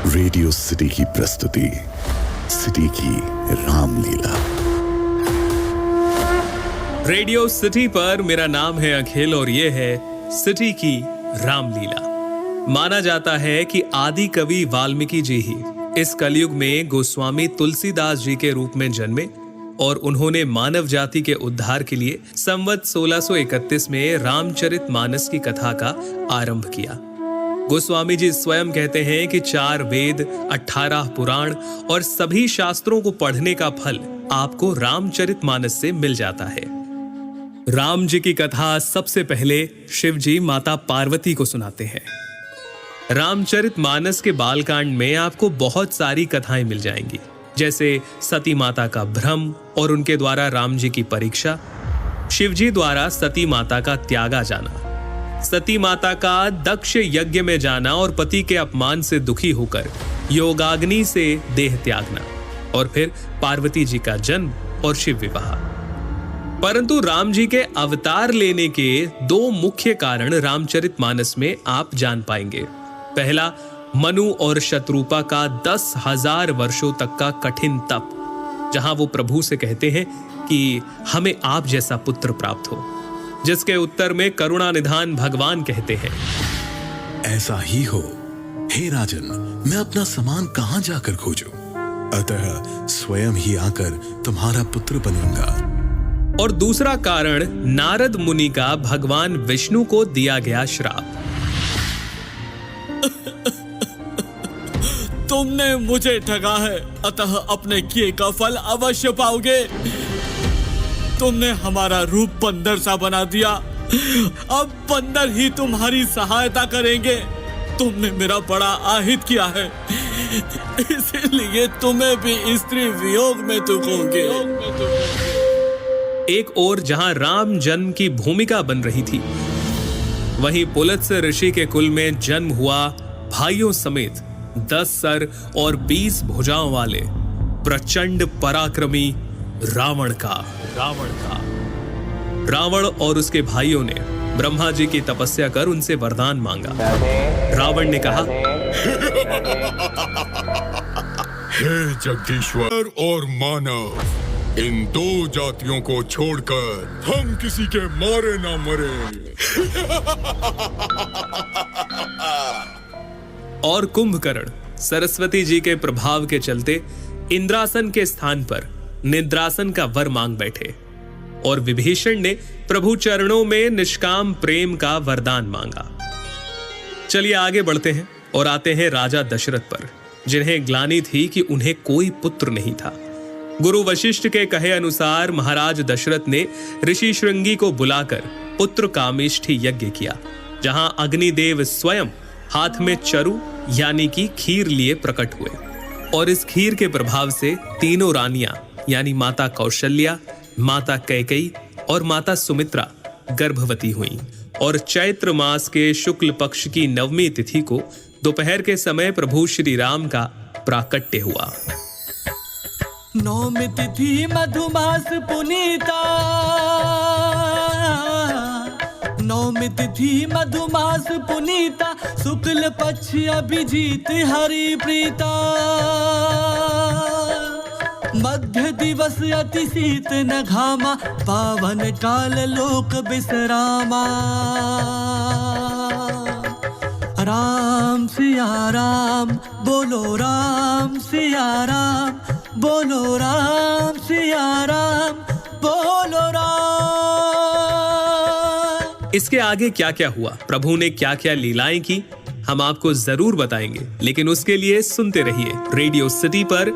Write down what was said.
Radio city की प्रस्तुति, city की रामलीला। रेडियो सिटी पर मेरा नाम है अखिल और ये है सिटी की रामलीला। माना जाता है कि आदि कवि वाल्मीकि जी ही इस कलयुग में गोस्वामी तुलसीदास जी के रूप में जन्मे और उन्होंने मानव जाति के उद्धार के लिए संवत 1631 में रामचरितमानस की कथा का आरंभ किया। गोस्वामी जी स्वयं कहते हैं कि 4 वेद, 18 पुराण और सभी शास्त्रों को पढ़ने का फल आपको रामचरितमानस से मिल जाता है। राम जी की कथा सबसे पहले शिव जी माता पार्वती को सुनाते हैं। रामचरितमानस के बालकांड में आपको बहुत सारी कथाएं मिल जाएंगी, जैसे सती माता का भ्रम और उनके द्वारा राम जी की परीक्षा, शिव जी द्वारा सती माता का त्यागा जाना, सती माता का दक्ष यज्ञ में जाना और पति के अपमान से दुखी होकर योगाग्नि से देह त्यागना, और फिर पार्वती जी का जन्म और शिव विवाह। परंतु राम जी के अवतार लेने के 2 मुख्य कारण रामचरितमानस में आप जान पाएंगे। पहला, मनु और शत्रुपा का 10,000 वर्षों तक का कठिन तप, जहां वो प्रभु से कहते हैं कि हमें आप जैसा पुत्र प्राप्त हो, जिसके उत्तर में करुणा निधान भगवान कहते हैं, ऐसा ही हो हे राजन, मैं अपना सामान कहां जाकर खोजूं? अतः स्वयं ही आकर तुम्हारा पुत्र बनूंगा। और दूसरा कारण नारद मुनि का भगवान विष्णु को दिया गया श्राप। तुमने मुझे ठगा है, अतः अपने किए का फल अवश्य पाओगे। तुमने हमारा रूप बंदर सा बना दिया, अब बंदर ही तुम्हारी सहायता करेंगे। तुमने मेरा बड़ा आहित किया है, इसीलिए तुम्हें भी स्त्री वियोग में दुखोगे। एक ओर जहां राम जन्म की भूमिका बन रही थी, वहीं पुलत्स्य ऋषि के कुल में जन्म हुआ भाइयों समेत 10 सर और 20 भुजाओं वाले प्रचंड पराक्रमी रावण और उसके भाइयों ने ब्रह्मा जी की तपस्या कर उनसे वरदान मांगा। रावण ने कहा, हे जगदीश्वर और मानव, इन 2 जातियों को छोड़कर हम किसी के मारे ना मरे। और कुंभकर्ण सरस्वती जी के प्रभाव के चलते इंद्रासन के स्थान पर निद्रासन का वर मांग बैठे और विभीषण ने प्रभु चरणों में निष्काम प्रेम का वरदान मांगा। चलिए आगे बढ़ते हैं और आते हैं राजा दशरथ पर, जिन्हें ग्लानि थी कि उन्हें कोई पुत्र नहीं था। गुरु वशिष्ठ के कहे अनुसार महाराज दशरथ ने ऋषि श्रृंगी को बुलाकर पुत्र कामेष्ठी यज्ञ किया, जहां अग्निदेव स्वयं हाथ में चरु यानी कि खीर लिए प्रकट हुए और इस खीर के प्रभाव से तीनों रानियां यानी माता कौशल्या, माता कैकेयी और माता सुमित्रा गर्भवती हुईं और चैत्र मास के शुक्ल पक्ष की 9वीं तिथि को दोपहर के समय प्रभु श्री राम का प्राकट्य हुआ। 9वीं तिथि मधुमास पुनीता, 9वीं तिथि मधुमास पुनीता, शुक्ल पक्ष अभिजीत हरि प्रीता, मध्य दिवस अति शीत न घामा, पावन काल लोक विश्रामा। राम सिया राम बोलो, राम सिया राम बोलो, राम सिया राम बोलो राम। इसके आगे क्या क्या हुआ, प्रभु ने क्या क्या लीलाएं की, हम आपको जरूर बताएंगे, लेकिन उसके लिए सुनते रहिए रेडियो सिटी पर।